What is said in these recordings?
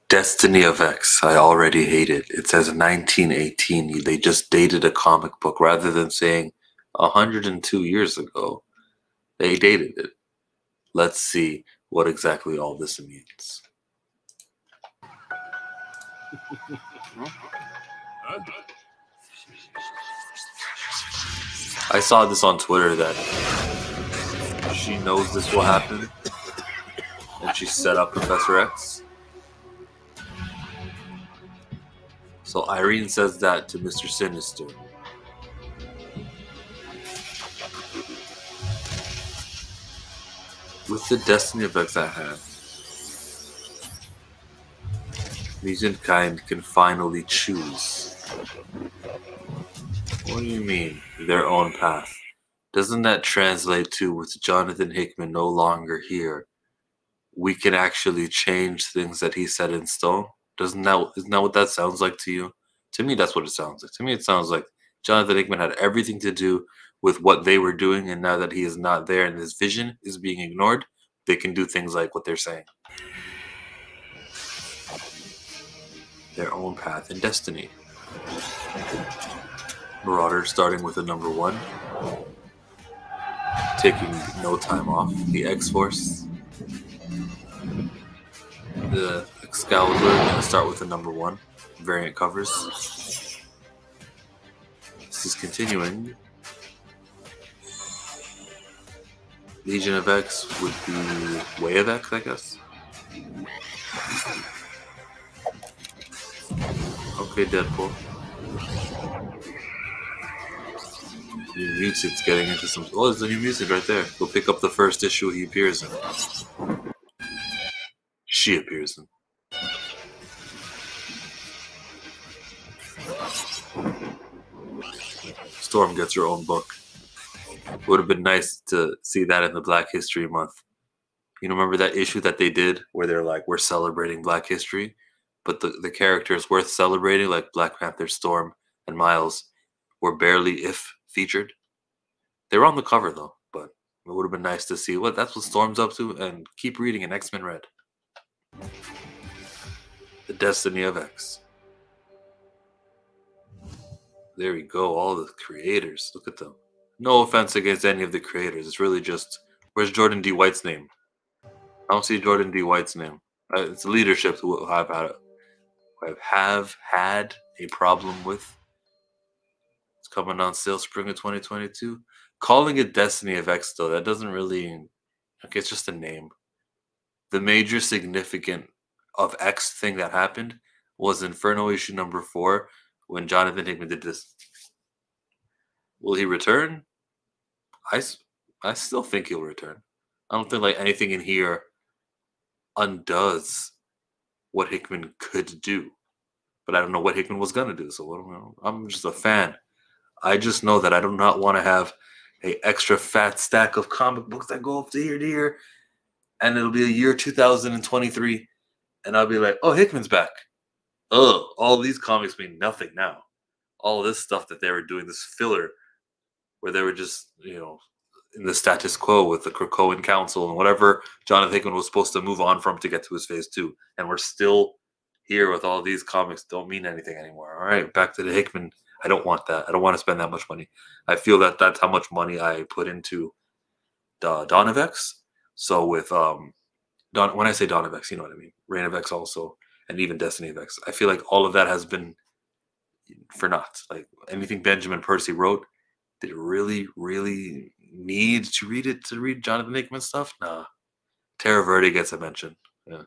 Destiny of X. I already hate it. It says 1918. They just dated a comic book rather than saying 102 years ago. They dated it. Let's see what exactly all this means. I saw this on Twitter that she knows this will happen and she set up Professor X. So Irene says that to Mr. Sinister. With the Destiny of X at hand, mutant kind can finally choose. What do you mean, their own path? Doesn't that translate to, with Jonathan Hickman no longer here, we can actually change things that he set in stone? Isn't that what that sounds like to you? To me, that's what it sounds like. To me, it sounds like Jonathan Hickman had everything to do with what they were doing, and now that he is not there and his vision is being ignored, they can do things like what they're saying. Their own path and destiny. Marauder starting with a number 1. Taking no time off. The X-Force. The Excalibur going to start with a number 1. Variant covers. This is continuing. Legion of X would be Way of X, I guess. Okay, Deadpool. New music's getting into some. Oh, there's the new music right there. Go pick up the first issue he appears in. She appears in. Storm gets her own book. Would have been nice to see that in the Black History Month. You know, remember that issue that they did where they're like, we're celebrating Black History, but the characters worth celebrating, like Black Panther, Storm, and Miles, were barely, if featured. They were on the cover though, but it would have been nice to see that's what Storm's up to, and keep reading in X-Men Red. The Destiny of X. There we go, all the creators. Look at them. No offense against any of the creators. It's really just, where's Jordan D. White's name? I don't see Jordan D. White's name. It's leadership who have had a problem with. It's coming on sale spring of 2022. Calling it Destiny of X, though, that doesn't really... Okay, it's just a name. The major significant of X thing that happened was Inferno issue number 4 when Jonathan Hickman did this. Will he return? I still think he'll return. I don't think like anything in here undoes what Hickman could do. But I don't know what Hickman was going to do, so I'm just a fan. I just know that I do not want to have an extra fat stack of comic books that go up to here, and it'll be a year 2023, and I'll be like, oh, Hickman's back. Oh, all these comics mean nothing now. All this stuff that they were doing, this filler, where they were just, in the status quo with the Krakoan Council and whatever Jonathan Hickman was supposed to move on from to get to his phase 2. And we're still here with all these comics don't mean anything anymore. All right, back to the Hickman. I don't want that. I don't want to spend that much money. I feel that that's how much money I put into Dawn of X. So with when I say Dawn of X, you know what I mean. Reign of X also, and even Destiny of X. I feel like all of that has been for naught. Like anything Benjamin Percy wrote, did it really, really need to read Jonathan Hickman stuff? Nah. Terra Verde gets a mention. Yeah.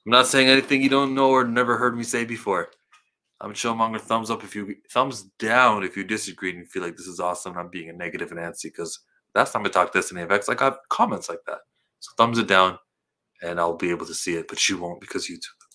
I'm not saying anything you don't know or never heard me say before. I'm showmonger thumbs down if you disagree and you feel like this is awesome and I'm being a negative Nancy, because last time I talked Destiny of X, I got comments like that. So thumbs it down and I'll be able to see it, but you won't because YouTube.